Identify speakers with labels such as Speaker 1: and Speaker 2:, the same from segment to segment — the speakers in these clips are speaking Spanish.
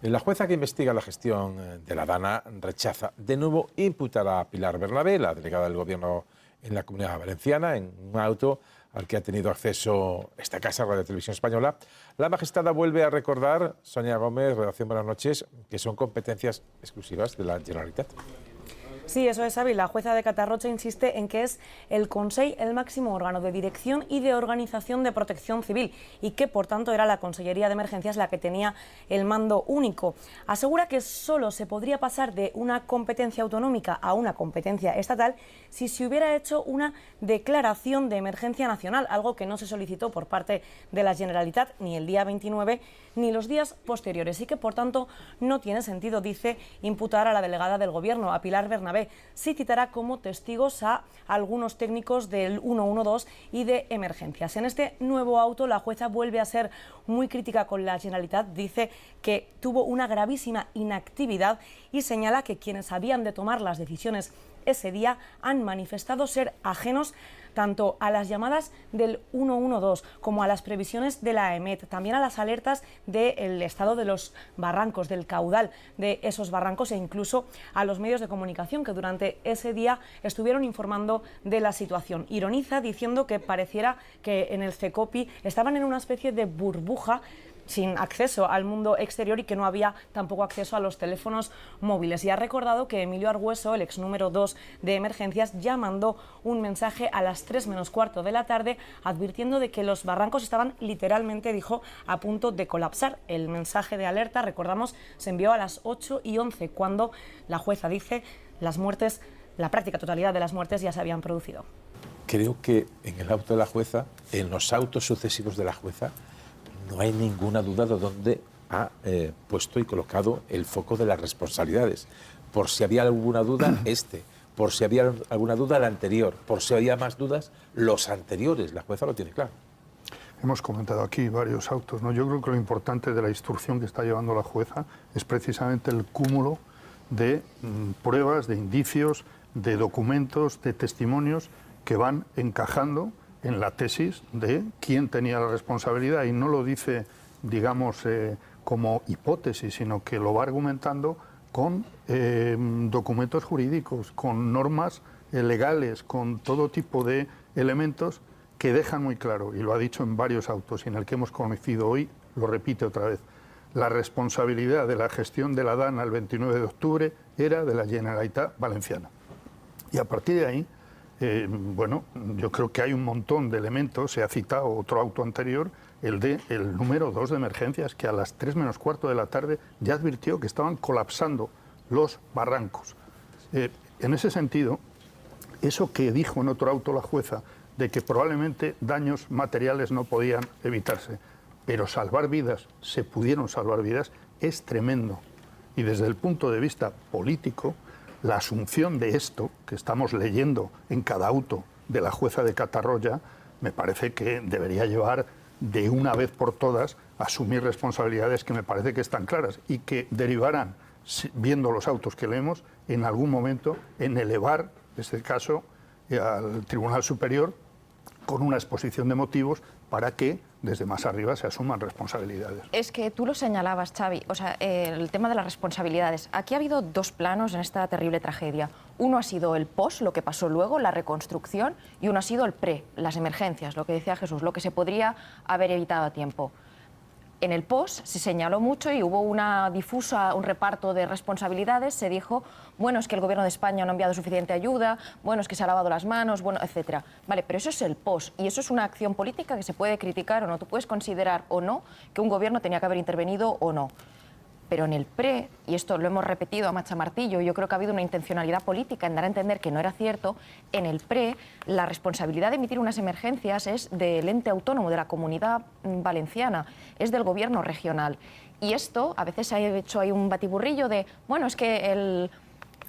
Speaker 1: La jueza que investiga la gestión de la DANA rechaza de nuevo imputar a Pilar Bernabé, la delegada del Gobierno en la Comunidad Valenciana, en un auto al que ha tenido acceso esta casa, Radio Televisión Española. La magistrada vuelve a recordar, Sonia Gómez, redacción, buenas noches, que son competencias exclusivas de la Generalitat.
Speaker 2: Sí, eso es, Xavi. La jueza de Catarroja insiste en que es el Consell el máximo órgano de dirección y de organización de protección civil y que, por tanto, era la Consellería de Emergencias la que tenía el mando único. Asegura que solo se podría pasar de una competencia autonómica a una competencia estatal si se hubiera hecho una declaración de emergencia nacional, algo que no se solicitó por parte de la Generalitat ni el día 29 ni los días posteriores y que, por tanto, no tiene sentido, dice, imputar a la delegada del Gobierno, a Pilar Bernabé. Sí citará como testigos a algunos técnicos del 112 y de emergencias. En este nuevo auto, la jueza vuelve a ser muy crítica con la Generalitat, dice que tuvo una gravísima inactividad y señala que quienes habían de tomar las decisiones ese día han manifestado ser ajenos tanto a las llamadas del 112 como a las previsiones de la EMET, también a las alertas del estado de los barrancos, del caudal de esos barrancos e incluso a los medios de comunicación que durante ese día estuvieron informando de la situación. Ironiza diciendo que pareciera que en el CECOPI estaban en una especie de burbuja sin acceso al mundo exterior y que no había tampoco acceso a los teléfonos móviles. Y ha recordado que Emilio Argüeso, el ex número 2 de emergencias, ya mandó un mensaje a las 3 menos cuarto de la tarde advirtiendo de que los barrancos estaban literalmente, dijo, a punto de colapsar. El mensaje de alerta, recordamos, se envió a las 8:11 cuando la jueza dice las muertes, la práctica totalidad de las muertes ya se habían producido.
Speaker 1: Creo que en el auto de la jueza, en los autos sucesivos de la jueza, no hay ninguna duda de dónde ha puesto y colocado el foco de las responsabilidades. Por si había alguna duda, por si había alguna duda, el anterior, por si había más dudas, los anteriores. La jueza lo tiene claro.
Speaker 3: Hemos comentado aquí varios autos, ¿no? Yo creo que lo importante de la instrucción que está llevando la jueza es precisamente el cúmulo de pruebas, de indicios, de documentos, de testimonios que van encajando en la tesis de quién tenía la responsabilidad, y no lo dice, digamos, como hipótesis, sino que lo va argumentando con documentos jurídicos, con normas legales, con todo tipo de elementos que dejan muy claro, y lo ha dicho en varios autos y en el que hemos conocido hoy, lo repite otra vez, la responsabilidad de la gestión de la DANA el 29 de octubre era de la Generalitat Valenciana. Y a partir de ahí, bueno, yo creo que hay un montón de elementos. Se ha citado otro auto anterior, el número 2 de emergencias, que a las 3 menos cuarto de la tarde ya advirtió que estaban colapsando los barrancos. En ese sentido, eso que dijo en otro auto la jueza, de que probablemente daños materiales no podían evitarse, pero salvar vidas, se pudieron salvar vidas, es tremendo. Y desde el punto de vista político, la asunción de esto que estamos leyendo en cada auto de la jueza de Catarroja me parece que debería llevar de una vez por todas a asumir responsabilidades que me parece que están claras y que derivarán, viendo los autos que leemos, en algún momento en elevar, en este caso, al Tribunal Superior con una exposición de motivos para que desde más arriba se asuman responsabilidades.
Speaker 4: Es que tú lo señalabas, Xavi, o sea, el tema de las responsabilidades. Aquí ha habido dos planos en esta terrible tragedia. Uno ha sido el post, lo que pasó luego, la reconstrucción, y uno ha sido el pre, las emergencias, lo que decía Jesús, lo que se podría haber evitado a tiempo. En el post se señaló mucho y hubo una difusa, un reparto de responsabilidades. Se dijo, bueno, es que el Gobierno de España no ha enviado suficiente ayuda, bueno, es que se ha lavado las manos, bueno, etcétera. Vale, pero eso es el post y eso es una acción política que se puede criticar o no. Tú puedes considerar o no que un gobierno tenía que haber intervenido o no. Pero en el pre, y esto lo hemos repetido a machamartillo, yo creo que ha habido una intencionalidad política en dar a entender que no era cierto, en el pre, la responsabilidad de emitir unas emergencias es del ente autónomo, de la Comunidad Valenciana, es del gobierno regional. Y esto, a veces se ha hecho ahí un batiburrillo de, bueno, es que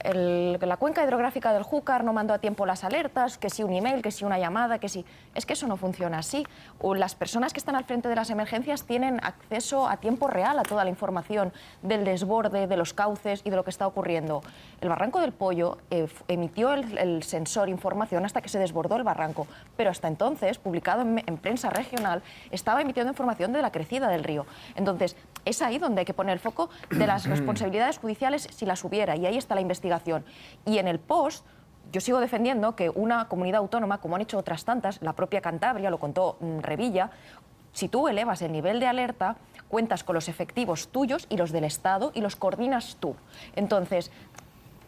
Speaker 4: la cuenca hidrográfica del Júcar no mandó a tiempo las alertas, que si un email, que si una llamada, que si... Es que eso no funciona así. Las personas que están al frente de las emergencias tienen acceso a tiempo real a toda la información del desborde, de los cauces y de lo que está ocurriendo. El Barranco del Pollo emitió el sensor información hasta que se desbordó el barranco, pero hasta entonces, publicado en prensa regional, estaba emitiendo información de la crecida del río. Entonces, es ahí donde hay que poner el foco de las responsabilidades judiciales si las hubiera, y ahí está la investigación. Y en el post, yo sigo defendiendo que una comunidad autónoma, como han hecho otras tantas, la propia Cantabria, lo contó Revilla, si tú elevas el nivel de alerta, cuentas con los efectivos tuyos y los del Estado y los coordinas tú. Entonces,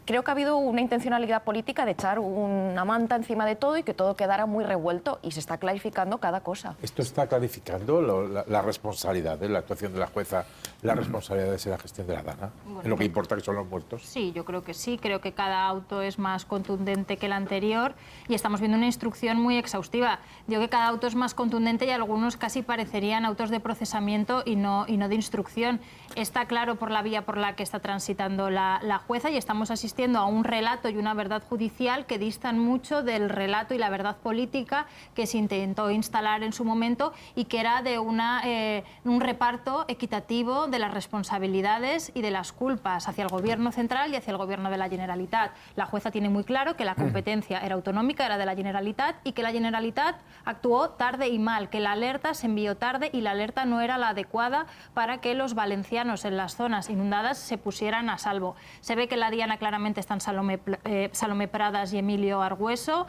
Speaker 4: creo que ha habido una intencionalidad política de echar una manta encima de todo y que todo quedara muy revuelto, y se está clarificando cada cosa.
Speaker 1: Esto está clarificando la responsabilidad de la actuación de la jueza, la responsabilidad de la gestión de la Dana, en lo que importa que son los muertos.
Speaker 5: Sí, yo creo que sí. Creo que cada auto es más contundente que el anterior y estamos viendo una instrucción muy exhaustiva. Digo que cada auto es más contundente y algunos casi parecerían autos de procesamiento y no de instrucción. Está claro por la vía por la que está transitando la jueza, y estamos asistiendo a un relato y una verdad judicial que distan mucho del relato y la verdad política que se intentó instalar en su momento, y que era de un reparto equitativo de las responsabilidades y de las culpas hacia el Gobierno central y hacia el Gobierno de la Generalitat. La jueza tiene muy claro que la competencia era autonómica, era de la Generalitat, y que la Generalitat actuó tarde y mal, que la alerta se envió tarde y la alerta no era la adecuada para que los valencianos en las zonas inundadas se pusieran a salvo. Se ve que la diana claramente están Salomé Pradas y Emilio Argüeso.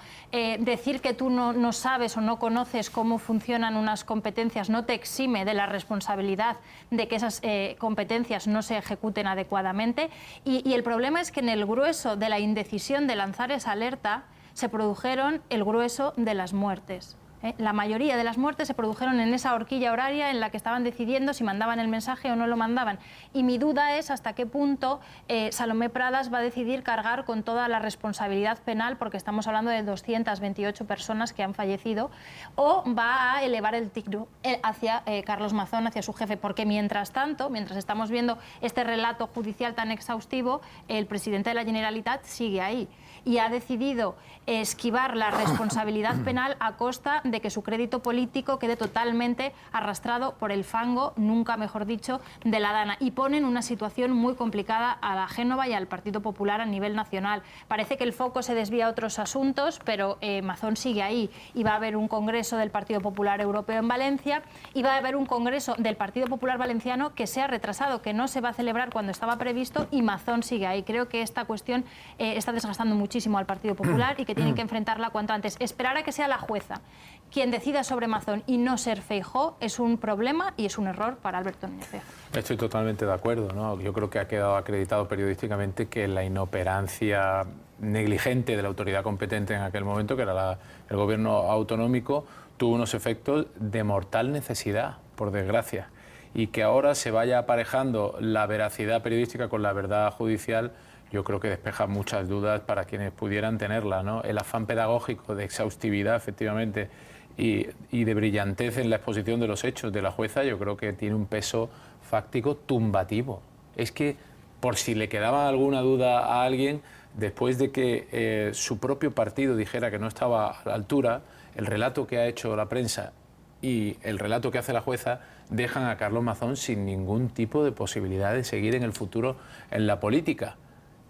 Speaker 5: Decir que tú no sabes o no conoces cómo funcionan unas competencias no te exime de la responsabilidad de que esas competencias no se ejecuten adecuadamente. Y el problema es que en el grueso de la indecisión de lanzar esa alerta se produjeron el grueso de las muertes. La mayoría de las muertes se produjeron en esa horquilla horaria en la que estaban decidiendo si mandaban el mensaje o no lo mandaban. Y mi duda es hasta qué punto Salomé Pradas va a decidir cargar con toda la responsabilidad penal, porque estamos hablando de 228 personas que han fallecido, o va a elevar el tiro hacia Carlos Mazón, hacia su jefe, porque mientras tanto, mientras estamos viendo este relato judicial tan exhaustivo, el presidente de la Generalitat sigue ahí y ha decidido esquivar la responsabilidad penal a costa de que su crédito político quede totalmente arrastrado por el fango, nunca mejor dicho, de la Dana, y pone en una situación muy complicada a la Génova y al Partido Popular a nivel nacional. Parece que el foco se desvía a otros asuntos, pero Mazón sigue ahí, y va a haber un congreso del Partido Popular Europeo en Valencia, y va a haber un congreso del Partido Popular Valenciano que se ha retrasado, que no se va a celebrar cuando estaba previsto, y Mazón sigue ahí. Creo que esta cuestión está desgastando muchísimo al Partido Popular y que tienen que enfrentarla cuanto antes. Esperar a que sea la jueza quien decida sobre Mazón y no ser Feijóo es un problema y es un error para Alberto Núñez Feijóo.
Speaker 6: Estoy totalmente de acuerdo, ¿no? Yo creo que ha quedado acreditado periodísticamente que la inoperancia negligente de la autoridad competente en aquel momento, que era el gobierno autonómico, tuvo unos efectos de mortal necesidad, por desgracia, y que ahora se vaya aparejando la veracidad periodística con la verdad judicial. Yo creo que despeja muchas dudas para quienes pudieran tenerla, ¿no? El afán pedagógico de exhaustividad, efectivamente, y de brillantez en la exposición de los hechos de la jueza, yo creo que tiene un peso fáctico tumbativo. Es que, por si le quedaba alguna duda a alguien, después de que su propio partido dijera que no estaba a la altura, el relato que ha hecho la prensa y el relato que hace la jueza dejan a Carlos Mazón sin ningún tipo de posibilidad de seguir en el futuro en la política.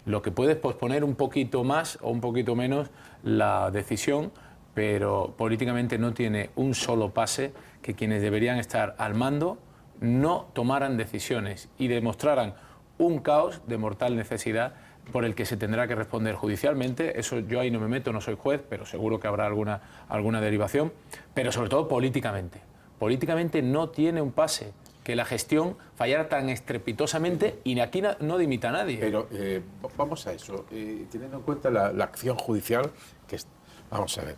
Speaker 6: Lo que puede es posponer un poquito más o un poquito menos la decisión, pero políticamente no tiene un solo pase que quienes deberían estar al mando no tomaran decisiones y demostraran un caos de mortal necesidad por el que se tendrá que responder judicialmente. Eso yo ahí no me meto, no soy juez, pero seguro que habrá alguna derivación, pero sobre todo políticamente. Políticamente no tiene un pase que la gestión fallara tan estrepitosamente, y aquí no dimita a nadie.
Speaker 1: Pero vamos a eso, teniendo en cuenta la acción judicial, vamos a ver,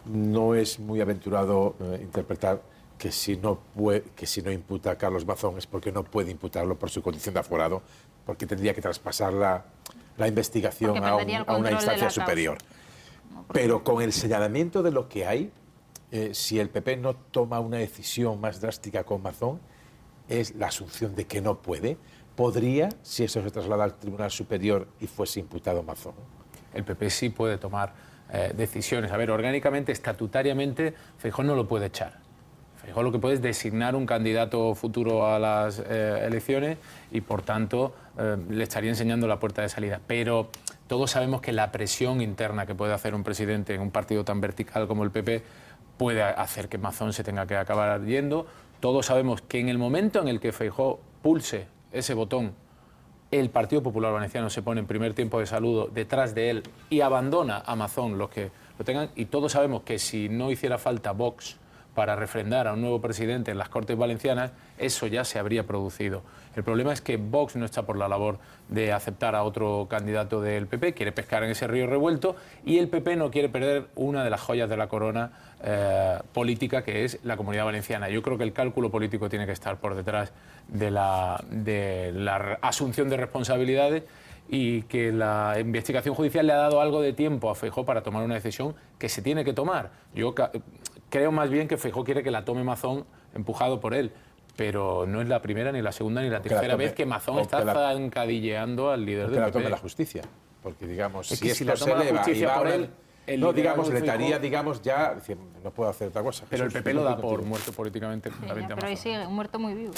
Speaker 1: no es muy aventurado interpretar que si no imputa a Carlos Mazón es porque no puede imputarlo por su condición de aforado, porque tendría que traspasar la investigación a una instancia superior. Pero con el señalamiento de lo que hay, si el PP no toma una decisión más drástica con Mazón, es la asunción de que no puede, podría, si eso se traslada al Tribunal Superior y fuese imputado Mazón.
Speaker 6: El PP sí puede tomar decisiones. A ver, orgánicamente, estatutariamente, Feijóo no lo puede echar. Feijóo lo que puede es designar un candidato futuro a las elecciones y, por tanto, le estaría enseñando la puerta de salida. Pero todos sabemos que la presión interna que puede hacer un presidente en un partido tan vertical como el PP puede hacer que Mazón se tenga que acabar yendo. Todos sabemos que en el momento en el que Feijóo pulse ese botón, el Partido Popular Valenciano se pone en primer tiempo de saludo detrás de él y abandona a Mazón los que lo tengan. Y todos sabemos que si no hiciera falta Vox para refrendar a un nuevo presidente en las Cortes Valencianas, eso ya se habría producido. El problema es que Vox no está por la labor de aceptar a otro candidato del PP, quiere pescar en ese río revuelto, y el PP no quiere perder una de las joyas de la corona política, que es la Comunidad Valenciana. Yo creo que el cálculo político tiene que estar por detrás de la asunción de responsabilidades, y que la investigación judicial le ha dado algo de tiempo a Feijóo para tomar una decisión que se tiene que tomar. Yo creo más bien que Feijóo quiere que la tome Mazón, empujado por él, pero no es la primera, ni la segunda, ni la tercera vez que Mazón está zancadilleando al líder del PP.
Speaker 1: Que la tome la justicia, porque digamos,
Speaker 6: es que
Speaker 1: si
Speaker 6: la
Speaker 1: esto
Speaker 6: toma
Speaker 1: se
Speaker 6: la
Speaker 1: eleva
Speaker 6: justicia
Speaker 1: y va
Speaker 6: por
Speaker 1: a
Speaker 6: él, el
Speaker 1: no,
Speaker 6: liderazgo
Speaker 1: digamos,
Speaker 6: de
Speaker 1: le
Speaker 6: Feijóo-
Speaker 1: estaría, digamos, ya, decir, no puedo hacer otra cosa.
Speaker 6: Pero el
Speaker 1: Jesús,
Speaker 6: PP lo da
Speaker 1: estoy
Speaker 6: por
Speaker 1: contigo.
Speaker 6: muerto políticamente.
Speaker 5: Sí,
Speaker 6: claramente a
Speaker 5: pero ahí
Speaker 6: Mazón.
Speaker 5: sigue, muerto muy vivo.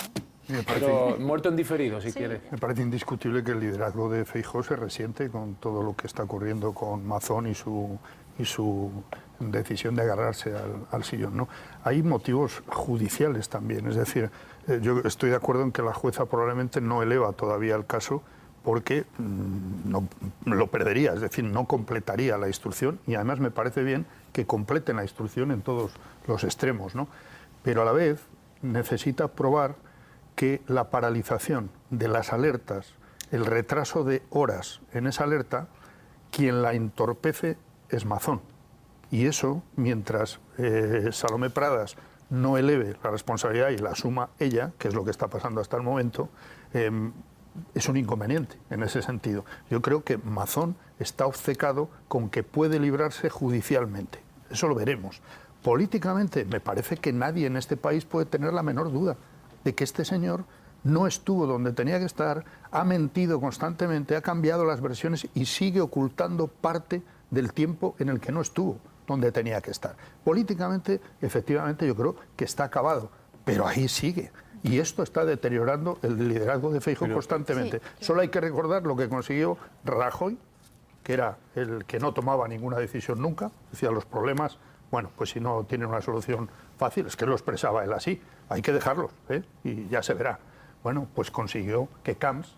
Speaker 3: Me parece,
Speaker 6: Pero muerto en diferido, si quiere.
Speaker 3: me parece indiscutible que el liderazgo de Feijóo se resiente con todo lo que está ocurriendo con Mazón y su decisión de agarrarse al sillón, ¿no? Hay motivos judiciales también, es decir, yo estoy de acuerdo en que la jueza probablemente no eleva todavía el caso porque no lo perdería, es decir, no completaría la instrucción, y además me parece bien que completen la instrucción en todos los extremos, ¿no? Pero a la vez necesita probar que la paralización de las alertas, el retraso de horas en esa alerta, quien la entorpece es Mazón. Y eso, mientras Salomé Pradas no eleve la responsabilidad y la asuma ella, que es lo que está pasando hasta el momento, es un inconveniente en ese sentido. Yo creo que Mazón está obcecado con que puede librarse judicialmente. Eso lo veremos. Políticamente, me parece que nadie en este país puede tener la menor duda de que este señor no estuvo donde tenía que estar, ha mentido constantemente, ha cambiado las versiones y sigue ocultando parte del tiempo en el que no estuvo donde tenía que estar. Políticamente, efectivamente, yo creo que está acabado, pero ahí sigue. Y esto está deteriorando el liderazgo de Feijóo constantemente. Sí. Solo hay que recordar lo que consiguió Rajoy, que era el que no tomaba ninguna decisión nunca, decía los problemas, bueno, pues si no tienen una solución fácil, es que lo expresaba él así, hay que dejarlos, y ya se verá. Bueno, pues consiguió que Camps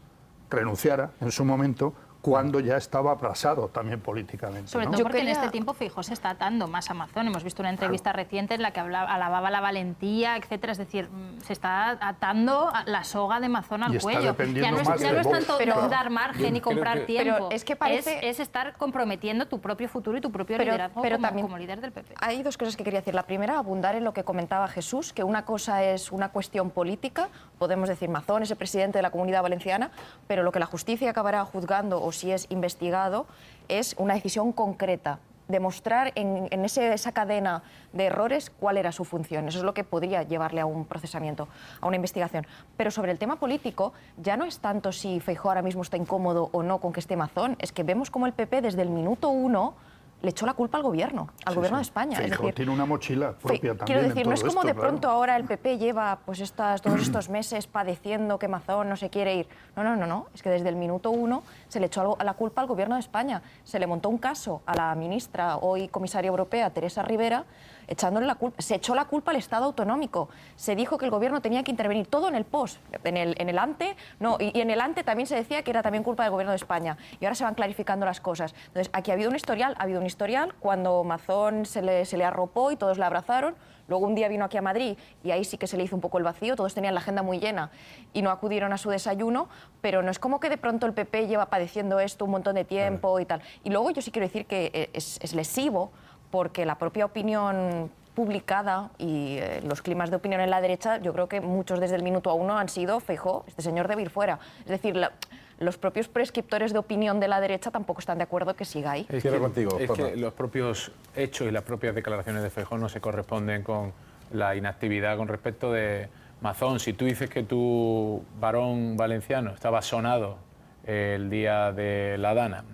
Speaker 3: renunciara en su momento cuando ya estaba abrasado también políticamente.
Speaker 5: Sobre todo porque en este tiempo Feijóo se está atando más a Mazón. Hemos visto una entrevista reciente en la que alababa la valentía, etcétera. Es decir, se está atando la soga de Mazón al cuello. Ya no es tanto dar margen y comprar tiempo.
Speaker 4: Pero es que parece...
Speaker 5: es estar comprometiendo tu propio futuro y tu propio liderazgo como líder del PP.
Speaker 4: Hay dos cosas que quería decir. La primera, abundar en lo que comentaba Jesús, que una cosa es una cuestión política, podemos decir Mazón es el presidente de la Comunidad Valenciana, pero lo que la justicia acabará juzgando o si es investigado, es una decisión concreta, demostrar en esa cadena de errores cuál era su función. Eso es lo que podría llevarle a un procesamiento, a una investigación. Pero sobre el tema político, ya no es tanto si Feijóo ahora mismo está incómodo o no con que esté Mazón, es que vemos como el PP desde el minuto 1 le echó la culpa al gobierno de España.
Speaker 3: Feijóo
Speaker 4: es decir,
Speaker 3: tiene una mochila propia también.
Speaker 4: Quiero decir, no es como
Speaker 3: esto,
Speaker 4: de pronto ahora el PP lleva pues todos estos meses padeciendo que Mazón no se quiere ir. No. Es que desde el minuto 1 se le echó la culpa al gobierno de España. Se le montó un caso a la ministra, hoy comisaria europea, Teresa Rivera, echándole la culpa. Se echó la culpa al Estado autonómico. Se dijo que el gobierno tenía que intervenir todo en el post, en el ante, no, y en el ante también se decía que era también culpa del gobierno de España. Y ahora se van clarificando las cosas. Entonces, aquí ha habido un historial cuando Mazón se le arropó y todos le abrazaron. Luego un día vino aquí a Madrid y ahí sí que se le hizo un poco el vacío, todos tenían la agenda muy llena y no acudieron a su desayuno, pero no es como que de pronto el PP lleva padeciendo esto un montón de tiempo y tal. Y luego yo sí quiero decir que es lesivo porque la propia opinión publicada y los climas de opinión en la derecha, yo creo que muchos desde el minuto 1 han sido Feijóo, este señor debe ir fuera. Es decir, los propios prescriptores de opinión de la derecha tampoco están de acuerdo que siga ahí.
Speaker 6: Es que los propios hechos y las propias declaraciones de Feijóo no se corresponden con la inactividad con respecto de Mazón, si tú dices que tu varón valenciano estaba sonado el día de la Dana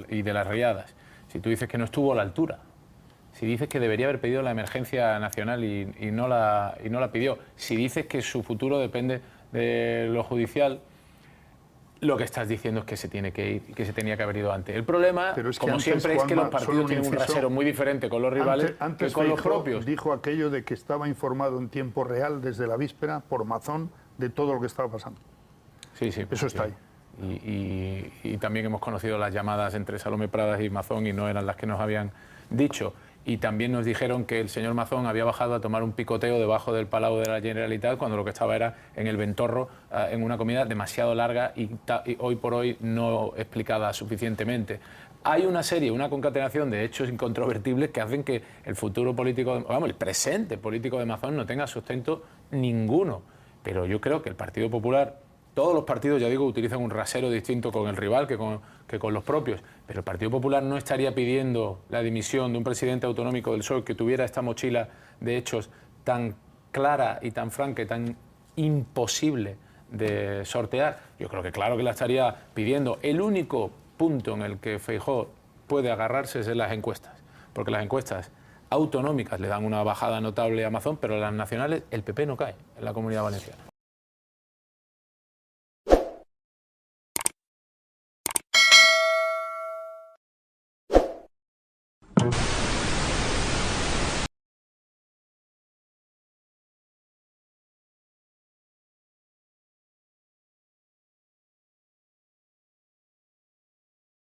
Speaker 6: y de las riadas, si tú dices que no estuvo a la altura, si dices que debería haber pedido la emergencia nacional y no la pidió, si dices que su futuro depende de lo judicial, lo que estás diciendo es que se tiene que ir y que se tenía que haber ido antes. El problema, como siempre, es que los partidos tienen un rasero muy diferente con los rivales que con los propios.
Speaker 3: Dijo aquello de que estaba informado en tiempo real desde la víspera por Mazón de todo lo que estaba pasando.
Speaker 6: Sí, sí.
Speaker 3: Eso está ahí.
Speaker 6: Y también hemos conocido las llamadas entre Salomé Pradas y Mazón y no eran las que nos habían dicho. Y también nos dijeron que el señor Mazón había bajado a tomar un picoteo debajo del Palau de la Generalitat cuando lo que estaba era en el Ventorro, en una comida demasiado larga y hoy por hoy no explicada suficientemente. Hay una serie, una concatenación de hechos incontrovertibles que hacen que el futuro político, el presente político de Mazón no tenga sustento ninguno. Pero yo creo que el Partido Popular, todos los partidos, ya digo, utilizan un rasero distinto con el rival que con los propios, pero el Partido Popular no estaría pidiendo la dimisión de un presidente autonómico del PSOE que tuviera esta mochila de hechos tan clara y tan franca y tan imposible de sortear. Yo creo que claro que la estaría pidiendo. El único punto en el que Feijóo puede agarrarse es en las encuestas, porque las encuestas autonómicas le dan una bajada notable a Mazón, pero en las nacionales el PP no cae en la Comunidad Valenciana.